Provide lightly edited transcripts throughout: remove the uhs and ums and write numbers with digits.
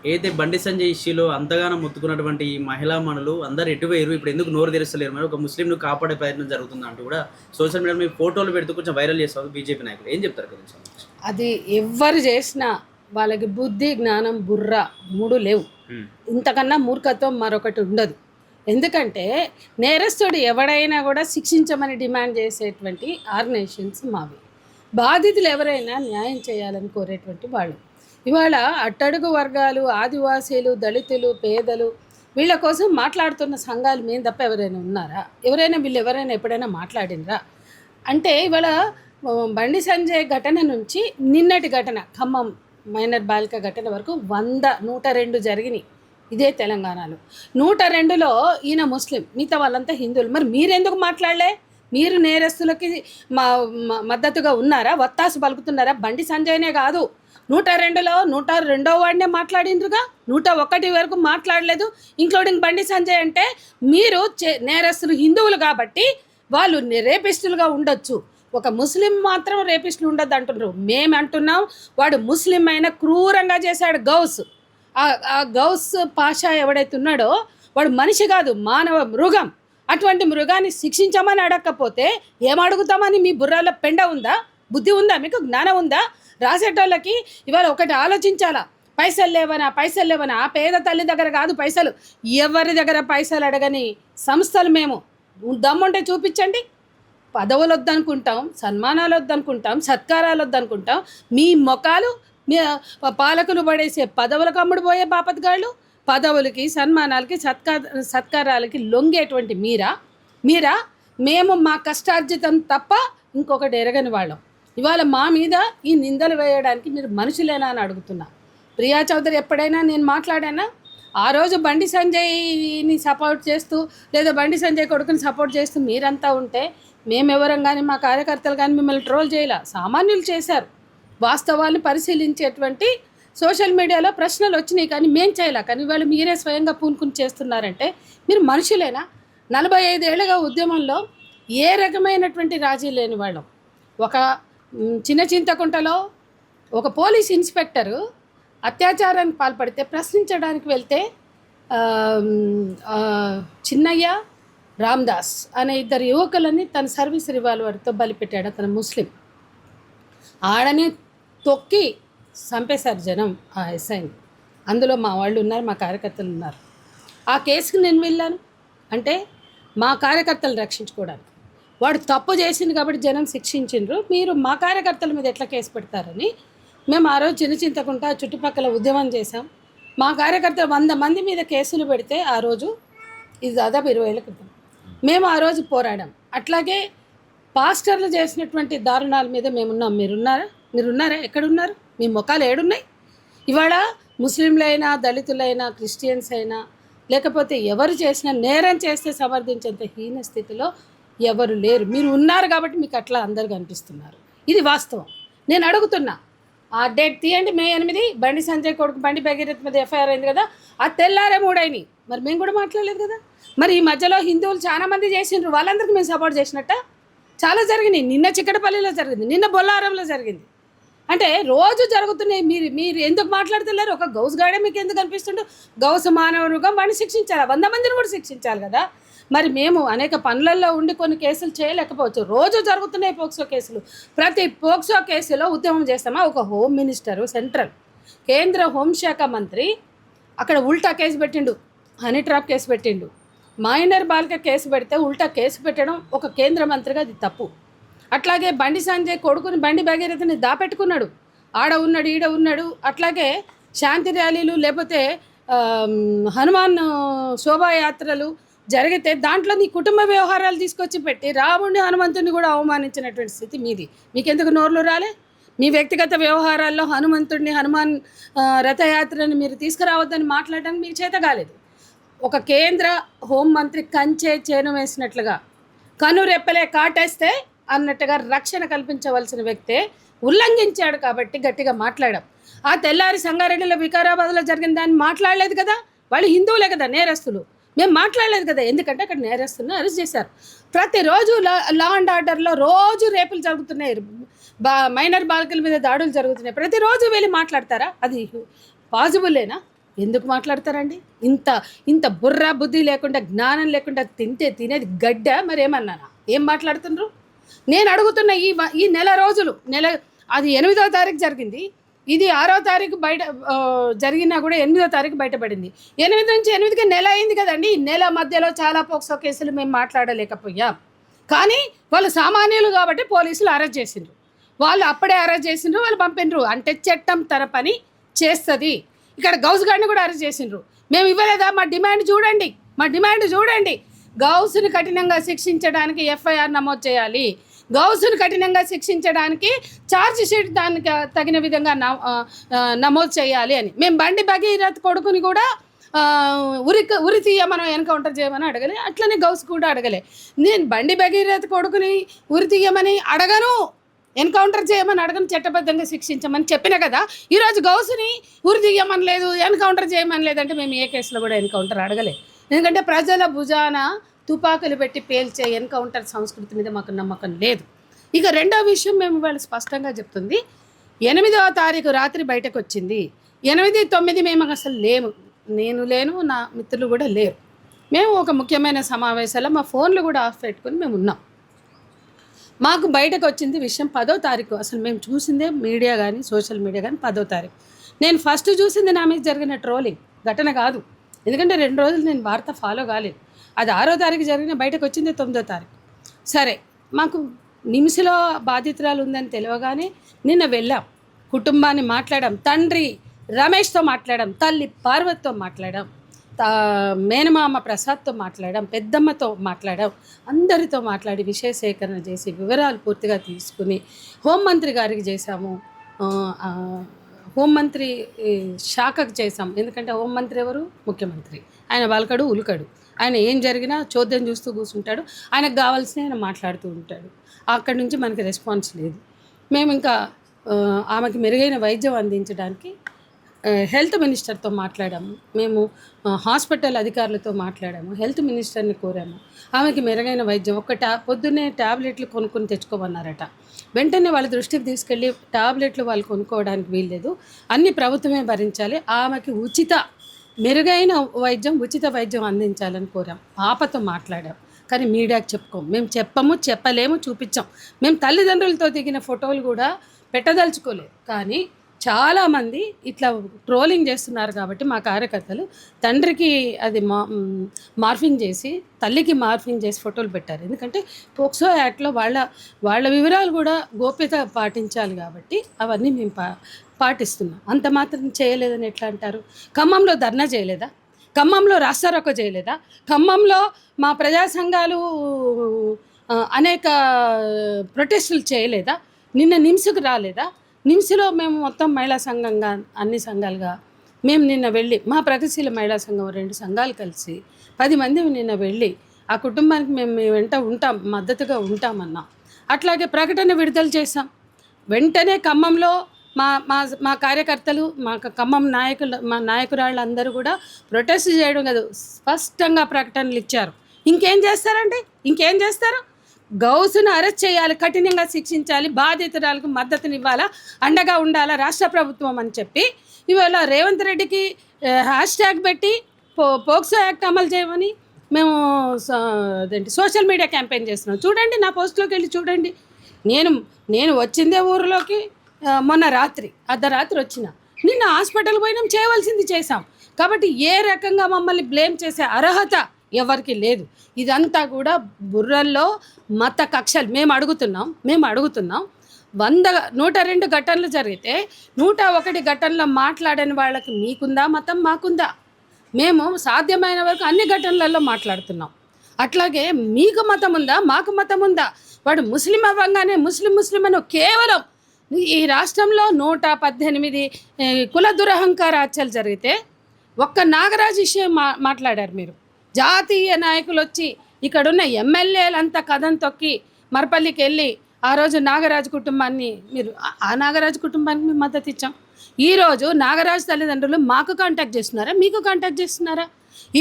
ఏదైతే బండి సంజయ్ ఇష్యూలో అంతగానో మొత్తుకున్నటువంటి ఈ మహిళా మణులు అందరూ ఎటుపోయారు, ఇప్పుడు ఎందుకు నోరు తెరుస్తలేరు, మరి ఒక ముస్లింను కాపాడే ప్రయత్నం జరుగుతుంది అంటూ కూడా సోషల్ మీడియాలో మీ ఫోటోలు పెడుతూ కొంచెం వైరల్ చేస్తారు బీజేపీ నాయకులు. ఏం చెప్తారు కొంచెం? అది ఎవ్వరు చేసినా వాళ్ళకి బుద్ధి జ్ఞానం బుర్ర మూడు లేవు. ఇంతకన్నా మూర్ఖత్వం మరొకటి ఉండదు. ఎందుకంటే నేరస్తుడు ఎవడైనా కూడా శిక్షించమని డిమాండ్ చేసేటువంటి ఆర్గనైజేషన్స్ మావి. బాధితులు ఎవరైనా న్యాయం చేయాలని కోరేటువంటి వాళ్ళు. ఇవాళ అట్టడుగు వర్గాలు, ఆదివాసీలు, దళితులు, పేదలు వీళ్ళ కోసం మాట్లాడుతున్న సంఘాలు మేము తప్ప ఎవరైనా ఉన్నారా? వీళ్ళు ఎవరైనా ఎప్పుడైనా మాట్లాడినరా? అంటే ఇవాళ బండి సంజయ్ ఘటన నుంచి నిన్నటి ఘటన ఖమ్మం మైనర్ బాలిక ఘటన వరకు 102 జరిగినాయి ఇదే తెలంగాణలో. 102లో ఈయన ముస్లిం, మిగతా వాళ్ళంతా హిందువులు. మరి మీరెందుకు మాట్లాడలే? మీరు నేరస్తులకి మద్దతుగా ఉన్నారా? వత్తాసు పలుకుతున్నారా? బండి సంజయ్నే కాదు, 102లో 102వ వాడినే మాట్లాడిండ్రుగా, 101 వరకు మాట్లాడలేదు, ఇంక్లూడింగ్ బండి సంజయ్. అంటే మీరు నేరస్తులు హిందువులు కాబట్టి వాళ్ళు రేపిస్టులుగా ఉండొచ్చు, ఒక ముస్లిం మాత్రం రేపిస్టులు ఉండొద్దు అంటున్నారు. మేము అంటున్నాం వాడు ముస్లిం అయినా క్రూరంగా చేశాడు. ఆ గౌస్ పాషా ఎవడైతే ఉన్నాడో వాడు మనిషి కాదు, మానవ మృగం. అటువంటి మృగాన్ని శిక్షించమని అడగకపోతే ఏం అడుగుతామని మీ బుర్రలో పెండ ఉందా? బుద్ధి ఉందా? మీకు జ్ఞానం ఉందా? రాసేటోళ్ళకి ఇవాళ ఒకటి ఆలోచించాలా. పైసలు లేవనా? ఆ పేద తల్లి దగ్గర కాదు పైసలు, ఎవరి దగ్గర పైసలు అడగని సంస్థలు మేము. దమ్ముంటే చూపించండి. పదవులు వద్దనుకుంటాం, సన్మానాలు వద్దనుకుంటాం, సత్కారాలు వద్దనుకుంటాం. మీ మొఖాలు పాలకులు పడేసే పదవులకు అమ్ముడుపోయే బాపత్గాళ్ళు, పదవులకి, సన్మానాలకి, సత్కారాలకి లొంగేటువంటి మీరా మేము మా కష్టార్జితం తప్ప ఇంకొకటి ఎరగని వాళ్ళం. ఇవాళ మా మీద ఈ నిందలు వేయడానికి మీరు మనుషులేనా అని అడుగుతున్నా. ప్రియా చౌదరి ఎప్పుడైనా నేను మాట్లాడానా? ఆ రోజు బండి సంజయ్ని సపోర్ట్ చేస్తూ లేదా బండి సంజయ్ కొడుకుని సపోర్ట్ చేస్తూ మీరంతా ఉంటే మేమెవరం కానీ మా కార్యకర్తలు కానీ మిమ్మల్ని ట్రోల్ చేయాల. సామాన్యులు చేశారు. వాస్తవాన్ని పరిశీలించేటువంటి సోషల్ మీడియాలో ప్రశ్నలు వచ్చినాయి కానీ మేం చేయలే. కానీ వాళ్ళు మీరే స్వయంగా పూనుకుని చేస్తున్నారంటే మీరు మనుషులేనా? 45 ఏళ్ళుగా ఉద్యమంలో ఏ రకమైనటువంటి రాజీ లేని వాళ్ళం. ఒక చిన్న చింతకుంటలో ఒక పోలీస్ ఇన్స్పెక్టరు అత్యాచారానికి పాల్పడితే ప్రశ్నించడానికి వెళ్తే చిన్నయ్య, రామ్దాస్ అనే 2 యువకులని తన సర్వీస్ రివాల్వర్తో బలిపెట్టాడు. అతను ముస్లిం. ఆడని తొక్కి చంపేశారు జనం ఆ ఎస్ఐని. అందులో మా వాళ్ళు ఉన్నారు, మా కార్యకర్తలు ఉన్నారు. ఆ కేసుకు నేను వెళ్ళాను అంటే మా కార్యకర్తలు రక్షించుకోవడానికి. వాడు తప్పు చేసింది కాబట్టి జనం శిక్షించిండ్రు, మీరు మా కార్యకర్తల మీద ఎట్లా కేసు పెడతారని మేము ఆ రోజు చింతకుంటా చుట్టుపక్కల ఉద్యమం చేశాం. మా కార్యకర్తలు 100 మంది మీద కేసులు పెడితే ఆ రోజు, ఇది దాదాపు 20 ఏళ్ళ క్రితం, మేము ఆ రోజు పోరాడాం. అట్లాగే పాస్టర్లు చేసినటువంటి దారుణాల మీద మేమున్నాం. మీరున్నారా? ఎక్కడున్నారు? మీ ముఖాలు ఏడున్నాయి? ఇవాళ ముస్లింలైనా, దళితులైనా, క్రిస్టియన్స్ అయినా, లేకపోతే ఎవరు చేసినా నేరం చేస్తే సమర్థించేంత హీన స్థితిలో ఎవరు లేరు. మీరు ఉన్నారు కాబట్టి మీకు అట్లా అందరు కనిపిస్తున్నారు. ఇది వాస్తవం. నేను అడుగుతున్నా, ఆ డేట్ తీయండి, May 8 బండి సంజయ్ కొడుకు బండి భగీరథ్ మీద ఎఫ్ఐఆర్ అయింది కదా, ఆ తెల్లారే 3 అయినాయి. మరి మేము కూడా మాట్లాడలేదు కదా. మరి ఈ మధ్యలో హిందువులు చాలామంది చేసిండ్రు, వాళ్ళందరికీ మేము సపోర్ట్ చేసినట్ట? చాలా జరిగినాయి. నిన్న చిక్కడపల్లిలో జరిగింది, నిన్న బొల్లారంలో జరిగింది. అంటే రోజు జరుగుతున్నాయి. మీరు ఎందుకు మాట్లాడుతున్నారు? ఒక గౌస్ గాడే మీకు ఎందుకు అనిపిస్తుండో? గౌస్ మానవులుగా వాడిని శిక్షించాలి, 100 మందిని కూడా శిక్షించాలి కదా. మరి మేము అనేక పనులలో ఉండి కొన్ని కేసులు చేయలేకపోవచ్చు. రోజు జరుగుతున్నాయి పోక్సో కేసులు. ప్రతి పోక్సో కేసులో ఉద్యమం చేస్తామా? ఒక హోమ్ మినిస్టరు, సెంట్రల్ కేంద్ర హోంశాఖ మంత్రి అక్కడ ఉల్టా కేసు పెట్టిండు, హనీ ట్రాప్ కేసు పెట్టిండు. మైనర్ బాలిక కేసు పెడితే ఉల్టా కేసు పెట్టడం ఒక కేంద్ర మంత్రిగా అది తప్పు. అట్లాగే బండి సంజయ్ కొడుకుని బండి భగీరథని దాపెట్టుకున్నాడు, ఆడ ఉన్నాడు, ఈడ ఉన్నాడు. అట్లాగే శాంతి ర్యాలీలు లేకపోతే హనుమాన్ శోభాయాత్రలు జరిగితే దాంట్లో నీ కుటుంబ వ్యవహారాలు తీసుకొచ్చి పెట్టి రాముడిని, హనుమంతుడిని కూడా అవమానించినటువంటి స్థితి మీది. మీకెందుకు నోర్లు రాలే? మీ వ్యక్తిగత వ్యవహారాల్లో హనుమాన్ రథయాత్రని మీరు తీసుకురావద్దని మాట్లాడడానికి మీకు చేత కాలేదు. ఒక కేంద్ర హోంమంత్రి కంచే చేను వేసినట్లుగా కను రెప్పలే కాటేస్తే అన్నట్టుగా రక్షణ కల్పించవలసిన వ్యక్తే ఉల్లంఘించాడు కాబట్టి గట్టిగా మాట్లాడాం. ఆ తెల్లారి సంగారెడ్డిలో, వికారాబాద్లో జరిగిన దాన్ని మాట్లాడలేదు కదా. వాళ్ళు హిందువులే కదా నేరస్తులు, మేము మాట్లాడలేదు కదా. ఎందుకంటే అక్కడ నేరస్తులను అరెస్ట్ చేశారు. ప్రతిరోజు లా అండ్ ఆర్డర్లో రోజు రేపులు జరుగుతున్నాయి, మైనర్ బాలికల మీద దాడులు జరుగుతున్నాయి. ప్రతిరోజు వెళ్ళి మాట్లాడతారా? అది పాజిబులేనా? ఎందుకు మాట్లాడతారండి? ఇంత ఇంత బుర్ర బుద్ధి లేకుండా, జ్ఞానం లేకుండా తినేది గడ్డ. మరి ఏమన్నానా? ఏం మాట్లాడుతున్నారు? నేను అడుగుతున్న ఈ నెల రోజులు, అది 8వ తారీఖు జరిగింది, ఇది 6వ తారీఖు బయట జరిగినా కూడా 8వ తారీఖు బయటపడింది. 8 నుంచి 8కి నెల అయింది కదండి. ఈ నెల మధ్యలో చాలా పోక్సో కేసులు మేము మాట్లాడలేకపోయాం. కానీ వాళ్ళు సామాన్యులు కాబట్టి పోలీసులు అరెస్ట్ చేసిండ్రు. వాళ్ళు అప్పుడే అరెస్ట్ చేసిండ్రు, వాళ్ళు పంపిండ్రు. అంటే చట్టం తన పని చేస్తుంది. ఇక్కడ గౌస్ గారిని కూడా అరెస్ట్ చేసిండ్రు. మేము ఇవ్వలేదా? మా డిమాండ్ చూడండి. గౌస్ని కఠినంగా శిక్షించడానికి ఎఫ్ఐఆర్ నమోదు చేయాలి. గౌస్ను కఠినంగా శిక్షించడానికి ఛార్జ్ షీట్ దానికి తగిన విధంగా నమోదు చేయాలి అని. మేము బండి భగీరథ్ కొడుకుని కూడా ఉరి తీయమని ఎన్కౌంటర్ చేయమని అడగలే, అట్లనే గౌస్ కూడా అడగలే. నేను బండి భగీరథ్ కొడుకుని ఉరి తీయమని అడగను, ఎన్కౌంటర్ చేయమని అడగను, చట్టబద్ధంగా శిక్షించమని చెప్పిన కదా. ఈరోజు గౌస్ని ఉరి తీయమని లేదు, ఎన్కౌంటర్ చేయమని లేదంటే మేము ఏ కేసులో కూడా ఎన్కౌంటర్ అడగలే. ఎందుకంటే ప్రజల భుజాన తుపాకులు పెట్టి పేల్చే ఎన్కౌంటర్ సంస్కృతి మీద మాకు నమ్మకం లేదు. ఇక రెండో విషయం మేము వాళ్ళు స్పష్టంగా చెప్తుంది, 8వ తారీఖు రాత్రి బయటకు వచ్చింది. 8, 9 మేము అసలు లేము, నేను లేను, నా మిత్రులు కూడా లేరు. మేము ఒక ముఖ్యమైన సమావేశాల్లో మా ఫోన్లు కూడా ఆఫ్ పెట్టుకుని మేము ఉన్నాం. మాకు బయటకు వచ్చింది విషయం 10వ తారీఖు. అసలు మేము చూసిందే మీడియా కానీ సోషల్ మీడియా కానీ 10వ తారీఖు. నేను ఫస్ట్ చూసింది నా మీద జరిగిన ట్రోలింగ్ ఘటన కాదు. ఎందుకంటే 2 రోజులు నేను వార్త ఫాలో కాలేదు. అది 6వ తారీఖు జరిగిన, బయటకు వచ్చింది 9వ తారీఖు. సరే, మాకు నిమిషంలో బాధితురాలు ఉందని తెలియగానే నిన్న వెళ్ళాం, కుటుంబాన్ని మాట్లాడాం, తండ్రి రమేష్తో మాట్లాడాం, తల్లి పార్వతితో మాట్లాడాం, మేనమామ ప్రసాద్తో మాట్లాడాం, పెద్దమ్మతో మాట్లాడాం, అందరితో మాట్లాడి విషయ సేకరణ చేసి వివరాలు పూర్తిగా తీసుకుని హోంమంత్రి గారికి చేశాము, హోంమంత్రి శాఖకు చేశాం. ఎందుకంటే హోంమంత్రి ఎవరు? ముఖ్యమంత్రి. ఆయన వలకడు ఉలకడు, ఆయన ఏం జరిగినా చోద్యం చూస్తూ కూర్చుంటాడు, ఆయనకు కావాల్సిన ఆయన మాట్లాడుతూ ఉంటాడు. అక్కడి నుంచి మనకి రెస్పాన్స్ లేదు. మేము ఇంకా ఆమెకి మెరుగైన వైద్యం అందించడానికి హెల్త్ మినిస్టర్తో మాట్లాడాము, మేము హాస్పిటల్ అధికారులతో మాట్లాడాము, హెల్త్ మినిస్టర్ని కోరాము. ఆమెకి మెరుగైన వైద్యం పొద్దున్నే ట్యాబ్లెట్లు కొనుక్కొని తెచ్చుకోమన్నారట. వెంటనే వాళ్ళ దృష్టికి తీసుకెళ్ళి ట్యాబ్లెట్లు వాళ్ళు కొనుక్కోవడానికి వీల్లేదు, అన్ని ప్రభుత్వమే భరించాలి, ఆమెకి మెరుగైన వైద్యం, ఉచిత వైద్యం అందించాలని కోరాం. పాపతో మాట్లాడాం. కానీ మీడియాకి చెప్పుకోం, మేము చెప్పలేము, చూపించాం. మేము తల్లిదండ్రులతో దిగిన ఫోటోలు కూడా పెట్టదలుచుకోలేదు. కానీ చాలామంది ఇట్లా ట్రోలింగ్ చేస్తున్నారు కాబట్టి మా కార్యకర్తలు తండ్రికి అది మార్ఫింగ్ చేసి, తల్లికి మార్ఫింగ్ చేసి ఫోటోలు పెట్టారు. ఎందుకంటే పోక్సో యాక్ట్లో వాళ్ళ వివరాలు కూడా గోప్యత పాటించాలి కాబట్టి అవన్నీ మేము పాటిస్తున్నాం. అంత మాత్రం చేయలేదని ఎట్లా అంటారు? ఖమ్మంలో ధర్నా చేయలేదా? ఖమ్మంలో రాస్తారోకో చేయలేదా? ఖమ్మంలో మా ప్రజా సంఘాలు అనేక ప్రొటెస్టులు చేయలేదా? నిన్న నిమ్స్కు రాలేదా? నిమ్స్లో మేము మొత్తం మహిళా సంఘంగా, అన్ని సంఘాలుగా మేము నిన్న వెళ్ళి, మా ప్రగతిశీల మహిళా సంఘం 2 సంఘాలు కలిసి 10 మంది నిన్న వెళ్ళి ఆ కుటుంబానికి మేము వెంట ఉంటాం, మద్దతుగా ఉంటామన్నాం. అట్లాగే ప్రకటన విడుదల చేశాం. వెంటనే ఖమ్మంలో మా కార్యకర్తలు, మా ఖమ్మం మా నాయకురాళ్ళు అందరూ కూడా ప్రొటెస్ట్ చేయడం కాదు, స్పష్టంగా ప్రకటనలు ఇచ్చారు. ఇంకేం చేస్తారు? గౌస్ను అరెస్ట్ చేయాలి, కఠినంగా శిక్షించాలి, బాధితురాలకు మద్దతునివ్వాలా, అండగా ఉండాలా రాష్ట్ర ప్రభుత్వం అని చెప్పి ఇవాళ రేవంత్ రెడ్డికి హ్యాష్ట్యాగ్ పెట్టి పోక్సో యాక్ట్ అమలు చేయమని మేము సోషల్ మీడియా క్యాంపెయిన్ చేస్తున్నాం. చూడండి, నా పోస్ట్లోకి వెళ్ళి చూడండి. నేను వచ్చిందే ఊరిలోకి మొన్న అర్ధరాత్రి వచ్చిన, నిన్న హాస్పిటల్ పోయినాం, చేయవలసింది చేశాం. కాబట్టి ఏ రకంగా మమ్మల్ని బ్లేమ్ చేసే అర్హత ఎవరికి లేదు. ఇదంతా కూడా బుర్రల్లో మత కక్షలు. మేము అడుగుతున్నాం 102 ఘటనలు జరిగితే 101 ఘటనలో మాట్లాడని వాళ్ళకి మీకుందా మతం? మాకుందా? మేము సాధ్యమైన వరకు అన్ని ఘటనలలో మాట్లాడుతున్నాం. అట్లాగే మీకు మతం ఉందా? మాకు మతం ఉందా? వాడు ముస్లిం అవ్వగానే ముస్లిం అని కేవలం ఈ రాష్ట్రంలో 118 కుల దురహంకార హత్యలు జరిగితే ఒక్క నాగరాజు విషయం మాట్లాడారు మీరు. జాతీయ నాయకులు వచ్చి ఇక్కడున్న ఎమ్మెల్యేలంతా కథం తొక్కి మరపల్లికి వెళ్ళి ఆ రోజు నాగరాజు కుటుంబాన్ని ఆ నాగరాజు కుటుంబానికి మేము మద్దతు ఇచ్చాం. ఈరోజు నాగరాజు తల్లిదండ్రులు మాకు కాంటాక్ట్ చేస్తున్నారా, మీకు కాంటాక్ట్ చేస్తున్నారా?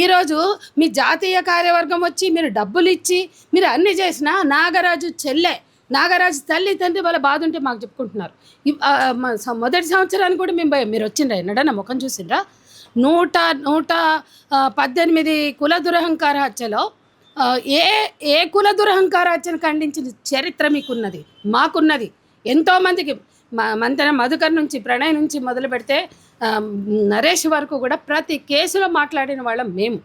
ఈరోజు మీ జాతీయ కార్యవర్గం వచ్చి మీరు డబ్బులు ఇచ్చి మీరు అన్నీ చేసినా నాగరాజు తల్లి తండ్రి వాళ్ళ బాధ ఉంటే మాకు చెప్పుకుంటున్నారు. మొదటి సంవత్సరానికి కూడా మీరు వచ్చిండ్రా? ఎన్నడన్నా ముఖం చూసిండ్రా? నూట నూట 18 కుల దురహంకార హత్యలో ఏ ఏ కుల దురహంకార హత్యను ఖండించిన చరిత్ర మీకున్నది, మాకున్నది. ఎంతోమందికి మంతెన మధుకర్ నుంచి, ప్రణయ్ నుంచి మొదలు పెడితే నరేష్ వరకు కూడా ప్రతి కేసులో మాట్లాడిన వాళ్ళం మేము.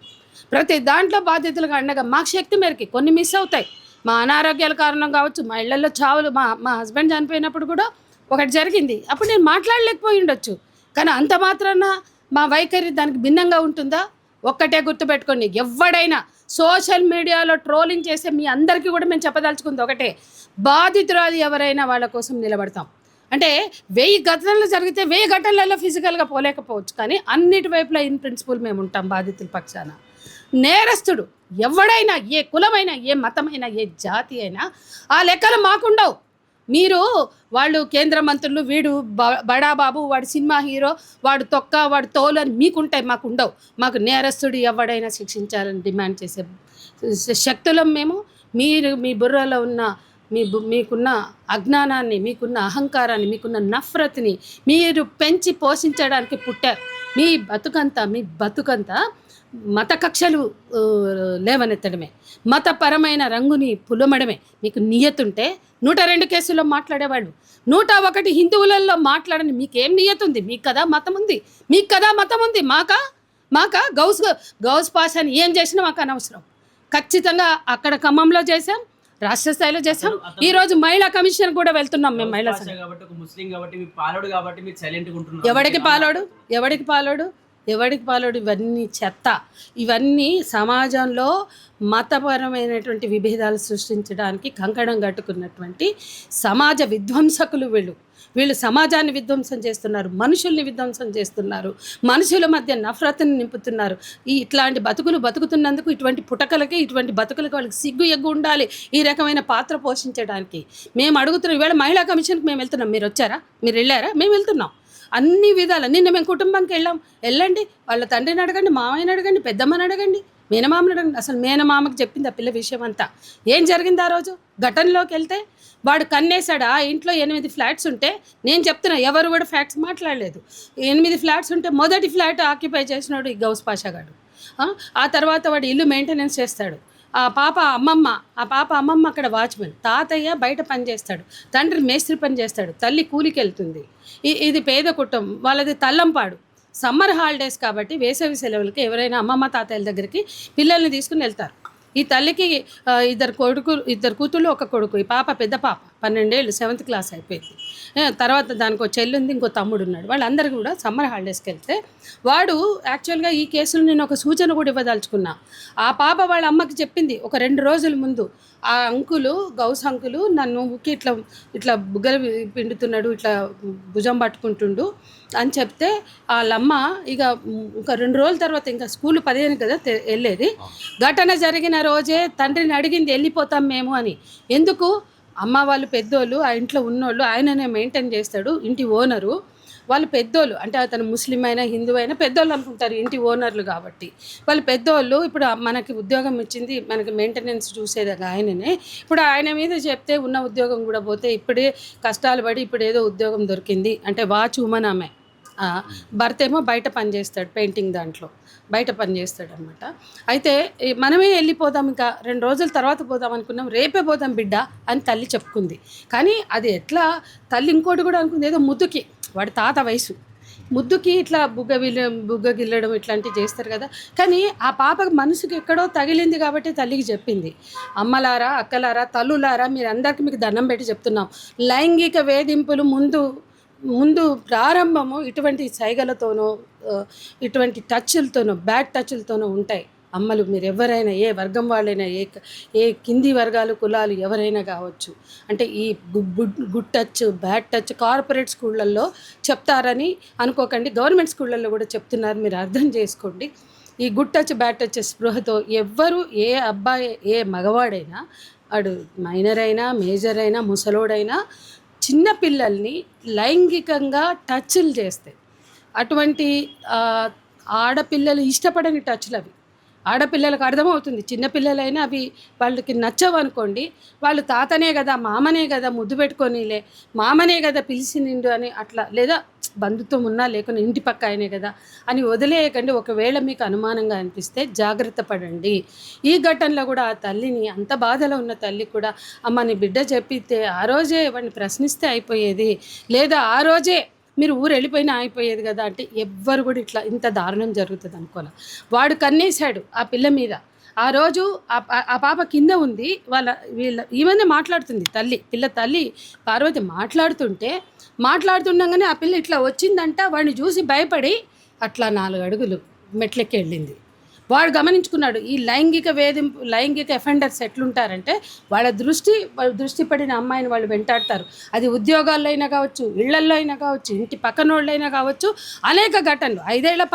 ప్రతి దాంట్లో బాధ్యతలుగా అండగా మాకు శక్తి మేరకి కొన్ని మిస్ అవుతాయి. మా అనారోగ్యాల కారణం కావచ్చు, మా ఇళ్లలో చావులు, మా హస్బెండ్ చనిపోయినప్పుడు కూడా ఒకటి జరిగింది. అప్పుడు నేను మాట్లాడలేకపోయి ఉండొచ్చు. కానీ అంత మాత్రాన మా వైఖరి దానికి భిన్నంగా ఉంటుందా? ఒక్కటే గుర్తుపెట్టుకోండి, ఎవడైనా సోషల్ మీడియాలో ట్రోలింగ్ చేసే మీ అందరికీ కూడా మేము చెప్పదలుచుకుంది ఒకటే, బాధితురాలు ఎవరైనా వాళ్ళ కోసం నిలబడతాం. అంటే 1000 ఘటనలు జరిగితే 1000 ఘటనలలో ఫిజికల్గా పోలేకపోవచ్చు, కానీ అన్నిటి వైపులా ఇన్ ప్రిన్సిపల్ మేము ఉంటాం బాధితుల పక్షాన. నేరస్తుడు ఎవడైనా, ఏ కులమైనా, ఏ మతమైనా, ఏ జాతి అయినా ఆ లెక్కలు మాకుండవు. మీరు వాళ్ళు కేంద్ర మంత్రులు, వీడు బడాబాబు, వాడు సినిమా హీరో, వాడు తొక్క, వాడు తోలు అని మీకుంటాయి, మాకు ఉండవు. మాకు నేరస్తుడు ఎవడైనా శిక్షించాలని డిమాండ్ చేసే శక్తులం మేము. మీరు మీ బుర్రలో ఉన్న మీకున్న అజ్ఞానాన్ని, మీకున్న అహంకారాన్ని, మీకున్న నఫ్రత్ని మీరు పెంచి పోషించడానికి పుట్టారు. మీ బతుకంతా మత కక్షలు లేవనెత్తడమే, మతపరమైన రంగుని పులమడమే. మీకు నియతుంటే 102 కేసుల్లో మాట్లాడేవాళ్ళు, 101 హిందువులలో మాట్లాడని మీకేం నియతుంది? మీకు కదా మతం ఉంది, మాకా గౌస్ పాషాని ఏం చేసినా మాకు అనవసరం. ఖచ్చితంగా అక్కడ ఖమ్మంలో చేసాం, రాష్ట్ర స్థాయిలో చేసాం. ఈ రోజు మహిళా కమిషన్ కూడా వెళ్తున్నాం మేము. మహిళా ఎవడికి పాలోడు ఇవన్నీ చెత్త. ఇవన్నీ సమాజంలో మతపరమైనటువంటి విభేదాలు సృష్టించడానికి కంకణం కట్టుకున్నటువంటి సమాజ విధ్వంసకులు వీళ్ళు సమాజాన్ని విధ్వంసం చేస్తున్నారు, మనుషుల్ని విధ్వంసం చేస్తున్నారు, మనుషుల మధ్య నఫరత్ని నింపుతున్నారు. ఇట్లాంటి బతుకుతున్నందుకు ఇటువంటి పుటకలకి, ఇటువంటి బతుకులకి వాళ్ళకి సిగ్గు ఎగ్గు ఉండాలి ఈ రకమైన పాత్ర పోషించడానికి. మేము అడుగుతున్నాం. ఈవేళ మహిళా కమిషన్కి మేము వెళ్తున్నాం. మీరు వచ్చారా? మీరు వెళ్ళారా? మేము వెళ్తున్నాం. అన్ని విధాలు. నిన్న మేము కుటుంబానికి వెళ్ళండి, వాళ్ళ తండ్రిని అడగండి, మామయ్యని అడగండి, పెద్దమ్మని అడగండి, మేనమామని అడగండి. అసలు మేనమామకి చెప్పింది ఆ పిల్ల విషయం అంతా. ఏం జరిగింది ఆ రోజు? ఘటనలోకి వెళ్తే వాడు కన్నేశాడు. ఆ ఇంట్లో 8 ఫ్లాట్స్ ఉంటే, నేను చెప్తున్నా, ఎవరు కూడా ఫ్యాక్ట్స్ మాట్లాడలేదు. 8 ఫ్లాట్స్ ఉంటే మొదటి ఫ్లాట్ ఆక్యుపై చేసినాడు ఈ గౌస్ పాషాగాడు. ఆ తర్వాత వాడు ఇల్లు మెయింటెనెన్స్ చేస్తాడు. ఆ పాప అమ్మమ్మ అక్కడ వాచ్మెన్, తాతయ్య బయట పని చేస్తాడు, తండ్రి మేస్త్రి పని చేస్తాడు, తల్లి కూలికి వెళ్తుంది. ఇది పేద కుటుంబం, వాళ్ళది తల్లంపాడు. సమ్మర్ హాలిడేస్ కాబట్టి వేసవి సెలవులకి ఎవరైనా అమ్మమ్మ తాతయ్యల దగ్గరికి పిల్లల్ని తీసుకుని వెళ్తారు. ఈ తల్లికి 2 కూతుళ్ళు, 1 కొడుకు. ఈ పాప పెద్ద పాప 12 ఏళ్ళు, 7th క్లాస్ అయిపోయింది. తర్వాత దానికి ఒక చెల్లి ఉంది, ఇంకో తమ్ముడు ఉన్నాడు. వాళ్ళందరికీ కూడా సమ్మర్ హాలిడేస్కి వెళ్తే వాడు యాక్చువల్గా ఈ కేసులో నేను ఒక సూచన కూడా ఇవ్వదలుచుకున్నా. ఆ పాప వాళ్ళ అమ్మకి చెప్పింది ఒక 2 రోజుల ముందు, ఆ గౌస్ అంకులు నన్ను ఊకి ఇట్లా బుగ్గలు పిండుతున్నాడు, ఇట్లా భుజం పట్టుకుంటుండు అని చెప్తే వాళ్ళమ్మ ఇక ఒక 2 రోజుల తర్వాత, ఇంకా స్కూల్ 15 కదా వెళ్ళేది, ఘటన జరిగిన రోజే తండ్రిని అడిగింది వెళ్ళిపోతాం మేము అని. ఎందుకు? అమ్మ వాళ్ళు పెద్దోళ్ళు, ఆ ఇంట్లో ఉన్నోళ్ళు, ఆయననే మెయింటైన్ చేస్తాడు, ఇంటి ఓనరు. వాళ్ళు పెద్దోళ్ళు, అంటే అతను ముస్లిం అయినా హిందూ అయినా పెద్దోళ్ళు అనుకుంటారు, ఇంటి ఓనర్లు కాబట్టి. వాళ్ళు పెద్దోళ్ళు. ఇప్పుడు మనకి ఉద్యోగం ఇచ్చింది, మనకి మెయింటెనెన్స్ చూసేదాకా ఆయననే. ఇప్పుడు ఆయన మీద చెప్తే ఉన్న ఉద్యోగం కూడా పోతే, ఇప్పుడే కష్టాలు పడి ఇప్పుడు ఏదో ఉద్యోగం దొరికింది అంటే వాచ్ ఉమెన్ ఆమె. భర్త ఏమో బయట పని చేస్తాడు, పెయింటింగ్ దాంట్లో బయట పని చేస్తాడు అనమాట. అయితే మనమే వెళ్ళిపోదాం, ఇంకా 2 రోజుల తర్వాత పోదాం అనుకున్నాం, రేపే పోదాం బిడ్డ అని తల్లి చెప్పుకుంది. కానీ అది ఎట్లా తల్లి ఇంకోటి కూడా అనుకుంది, ఏదో ముద్దుకి, వాడి తాత వయసు, ముద్దుకి ఇట్లా బుగ్గ గిల్లడం ఇట్లాంటివి చేస్తారు కదా. కానీ ఆ పాప మనసుకి ఎక్కడో తగిలింది కాబట్టి తల్లికి చెప్పింది. అమ్మలారా, అక్కలారా, తల్లులారా, మీరు అందరికీ మీకు దండం పెట్టి చెప్తున్నాం, లైంగిక వేధింపులు ముందు ప్రారంభము ఇటువంటి సైగలతోనో, ఇటువంటి టచ్లతోనో, బ్యాడ్ టచ్లతోనో ఉంటాయి. అమ్మలు మీరు ఎవరైనా, ఏ వర్గం వాళ్ళైనా, ఏ కింది వర్గాలు కులాలు ఎవరైనా కావచ్చు. అంటే ఈ good touch, bad touch corporate స్కూళ్ళల్లో చెప్తారని అనుకోకండి, గవర్నమెంట్ స్కూళ్ళల్లో కూడా చెప్తున్నారు, మీరు అర్థం చేసుకోండి. ఈ గుడ్ టచ్, బ్యాడ్ టచ్ స్పృహతో ఎవ్వరు, ఏ అబ్బాయి, ఏ మగవాడైనా, వాడు మైనర్ అయినా, మేజర్ అయినా, ముసలోడైనా, చిన్నపిల్లల్ని లైంగికంగా టచ్లు చేస్తే, అటువంటి ఆడపిల్లలు ఇష్టపడని టచ్లు అవి. ఆడపిల్లలకు అర్థమవుతుంది, చిన్నపిల్లలైనా అవి వాళ్ళకి నచ్చవు అనుకోండి, వాళ్ళు తాతనే కదా, మామనే కదా ముద్దు పెట్టుకొనిలే, మామనే కదా పిలిచి నిండు అని అట్లా, లేదా బంధుత్వం ఉన్నా లేకుండా ఇంటి పక్క ఆయనే కదా అని వదిలేయకండి. ఒకవేళ మీకు అనుమానంగా అనిపిస్తే జాగ్రత్త పడండి. ఈ ఘటనలో కూడా ఆ తల్లిని, అంత బాధలో ఉన్న తల్లి కూడా అమ్మ నీ బిడ్డ చెప్పితే ఆ రోజే వాడిని ప్రశ్నిస్తే అయిపోయేది, లేదా ఆ రోజే మీరు ఊరు వెళ్ళిపోయినా అయిపోయేది కదా అంటే ఎవ్వరు కూడా ఇట్లా ఇంత దారుణం జరుగుతుంది అనుకోలే. వాడు కన్నేశాడు ఆ పిల్ల మీద. ఆ రోజు ఆ పాప కింద ఉంది, ఈమెనే మాట్లాడుతుంది పిల్ల తల్లి పార్వతి మాట్లాడుతుండగానే ఆ పిల్ల ఇట్లా వచ్చిందంట. వాడిని చూసి భయపడి అట్లా 4 అడుగులు మెట్లెక్కి వెళ్ళింది. వాడు గమనించుకున్నాడు ఈ లైంగిక ఎఫెండర్స్ ఎట్లుంటారంటే వాళ్ళ దృష్టి పడిన అమ్మాయిని వాళ్ళు వెంటాడతారు. అది ఉద్యోగాల్లో అయినా కావచ్చు, ఇళ్లల్లో అయినా కావచ్చు, ఇంటి పక్కనోళ్ళైనా కావచ్చు. అనేక ఘటనలు 5 ఏళ్ల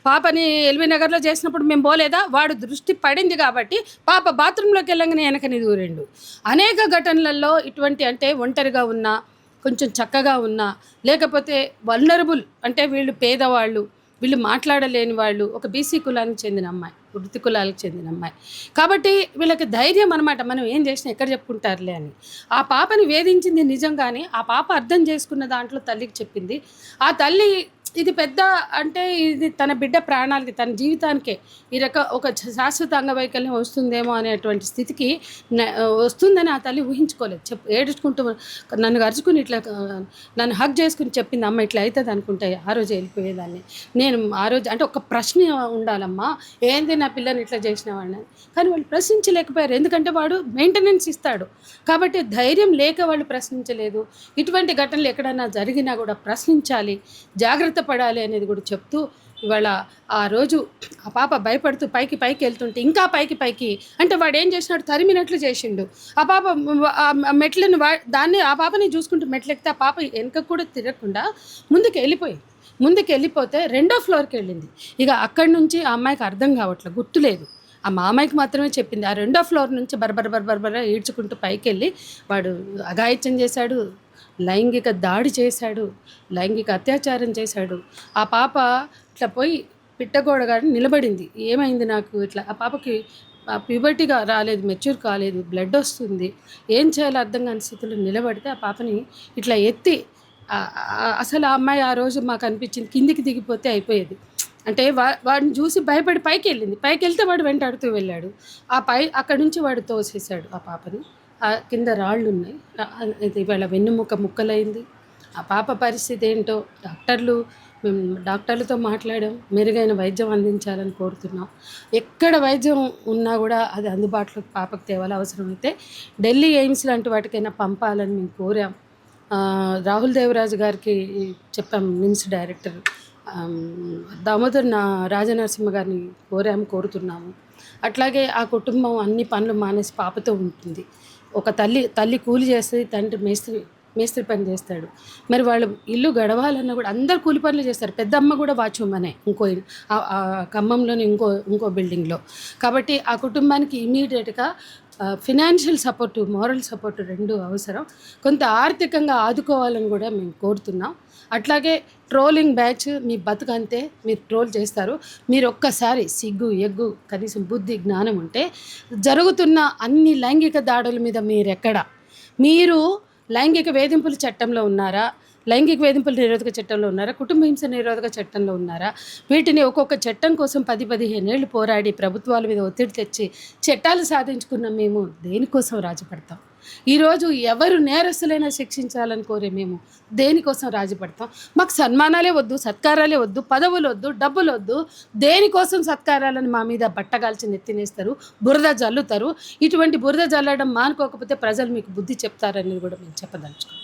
పాపని ఎల్బీ నగర్లో చేసినప్పుడు మేము పోలేదా, వాడు దృష్టి పడింది కాబట్టి పాప బాత్రూంలోకి వెళ్ళంగానే వెనకని దూరిండు. అనేక ఘటనలలో ఇటువంటి, అంటే ఒంటరిగా ఉన్నా, కొంచెం చక్కగా ఉన్నా, లేకపోతే వల్నరబుల్ అంటే వీళ్ళు పేదవాళ్ళు, వీళ్ళు మాట్లాడలేని వాళ్ళు, ఒక బీసీ కులానికి చెందిన అమ్మాయి, వృత్తి కులాలకు చెందిన అమ్మాయి కాబట్టి వీళ్ళకి ధైర్యం అనమాట. మనం ఏం చేసినా ఎక్కడ చెప్పుకుంటారులే అని. ఆ పాపని వేధించింది నిజంగానే. ఆ పాప అర్థం చేసుకున్న దాంట్లో తల్లికి చెప్పింది. ఆ తల్లి ఇది పెద్ద, అంటే ఇది తన బిడ్డ ప్రాణాలకి, తన జీవితానికే ఒక శాశ్వత అంగవైకల్యం వస్తుందేమో అనేటువంటి స్థితికి వస్తుందని ఆ తల్లి ఊహించుకోలేదు. ఏడుచుకుంటూ నన్ను అరుచుకుని ఇట్లా నన్ను హగ్ చేసుకుని చెప్పింది, అమ్మ ఇట్లా అవుతుంది అనుకుంటే ఆ రోజు వెళ్ళిపోయేదాన్ని. నేను ఆ రోజు అంటే ఒక ప్రశ్న ఉండాలమ్మా, ఏంది నా పిల్లని ఇట్లా చేసినవాడిని. కానీ వాళ్ళు ప్రశ్నించలేకపోయారు, ఎందుకంటే వాడు మెయింటెనెన్స్ ఇస్తాడు కాబట్టి. ధైర్యం లేక వాళ్ళు ప్రశ్నించలేదు. ఇటువంటి ఘటనలు ఎక్కడైనా జరిగినా కూడా ప్రశ్నించాలి, జాగ్రత్త పడాలి అనేది కూడా చెప్తూ, ఇవాళ ఆ రోజు ఆ పాప భయపడుతూ పైకి వెళ్తుంటే, ఇంకా పైకి అంటే వాడు ఏం చేసినాడు, తరిమినట్లు చేసిండు. ఆ పాప మెట్లను ఆ పాపని చూసుకుంటూ మెట్లెక్కితే ఆ పాప వెనక కూడా తిరగకుండా ముందుకు వెళ్ళిపోతే 2వ ఫ్లోర్కి వెళ్ళింది. ఇక అక్కడి నుంచి ఆ అమ్మాయికి అర్థం కావట్లేదు, గుర్తులేదు. ఆ మామయ్యకి మాత్రమే చెప్పింది. ఆ 2వ ఫ్లోర్ నుంచి బర్బర ఈడ్చుకుంటూ పైకి వెళ్ళి వాడు అఘాయిత్యం చేశాడు, లైంగిక దాడి చేశాడు, లైంగిక అత్యాచారం చేశాడు. ఆ పాప ఇట్లా పోయి పిట్టగోడగాని నిలబడింది. ఏమైంది నాకు ఇట్లా, ఆ పాపకి ప్యూబర్టీగా రాలేదు, మెచ్యూర్ కాలేదు, బ్లడ్ వస్తుంది, ఏం చేయాలో అర్థం కాని స్థితిలో నిలబడితే ఆ పాపని ఇట్లా ఎత్తి, అసలు ఆ అమ్మాయి ఆ రోజు మాకు అనిపించింది కిందికి దిగిపోతే అయిపోయేది. అంటే వాడిని చూసి భయపడి పైకి వెళ్తే వాడు వెంటాడుతూ వెళ్ళాడు. అక్కడి నుంచి వాడు తోసేశాడు ఆ పాపని. కింద రాళ్ళు ఉన్నాయి, ఇవాళ వెన్నుముక్క ముక్కలైంది. ఆ పాప పరిస్థితి ఏంటో మేము డాక్టర్లతో మాట్లాడాం, మెరుగైన వైద్యం అందించాలని కోరుతున్నాం. ఎక్కడ వైద్యం ఉన్నా కూడా అది అందుబాటులోకి పాపకు తేవాలి. అవసరమైతే ఢిల్లీ ఎయిమ్స్ లాంటి వాటికైనా పంపాలని మేము కోరాం. రాహుల్ దేవరాజు గారికి చెప్పాం, నిమ్స్ డైరెక్టర్. దామోదర్ రాజనరసింహ గారిని కోరుతున్నాము. అట్లాగే ఆ కుటుంబం అన్ని పనులు మానేసి పాపతో ఉంటుంది. ఒక తల్లి కూలి చేస్తుంది, తండ్రి మేస్త్రి పని చేస్తాడు. మరి వాళ్ళు ఇల్లు గడవాలన్నా కూడా అందరు కూలి పనులు చేస్తారు. పెద్దమ్మ కూడా వాచ్మెనే ఖమ్మంలోని ఇంకో బిల్డింగ్లో. కాబట్టి ఆ కుటుంబానికి ఇమీడియట్గా ఫినాన్షియల్ సపోర్టు, మోరల్ సపోర్టు 2 అవసరం. కొంత ఆర్థికంగా ఆదుకోవాలని కూడా మేము కోరుతున్నాం. అట్లాగే ట్రోలింగ్ బ్యాచ్, మీ బతుకంతే, మీరు ట్రోల్ చేస్తారు. మీరు ఒక్కసారి సిగ్గు ఎగ్గు కనీసం బుద్ధి జ్ఞానం ఉంటే, జరుగుతున్న అన్ని లైంగిక దాడుల మీద మీరు లైంగిక వేధింపుల చట్టంలో ఉన్నారా, లైంగిక వేధింపుల నిరోధక చట్టంలో ఉన్నారా, కుటుంబ హింస నిరోధక చట్టంలో ఉన్నారా? వీటిని ఒక్కొక్క చట్టం కోసం 10-15 ఏళ్ళు పోరాడి ప్రభుత్వాల మీద ఒత్తిడి తెచ్చి చట్టాలు సాధించుకున్న మేము దేనికోసం రాజపడతాం? ఈరోజు ఎవరు నేరస్తులైనా శిక్షించాలని కోరే మేము దేనికోసం రాజపడతాం? మాకు సన్మానాలే వద్దు, సత్కారాలే వద్దు, పదవులు వద్దు, డబ్బులు వద్దు. దేనికోసం సత్కారాలను మా మీద బట్టగాల్చి నెత్తినేస్తారు, బురద జల్లుతారు. ఇటువంటి బురద జల్లడం మానుకోకపోతే ప్రజలు మీకు బుద్ధి చెప్తారనేది కూడా మేము చెప్పదలుచుకున్నాం.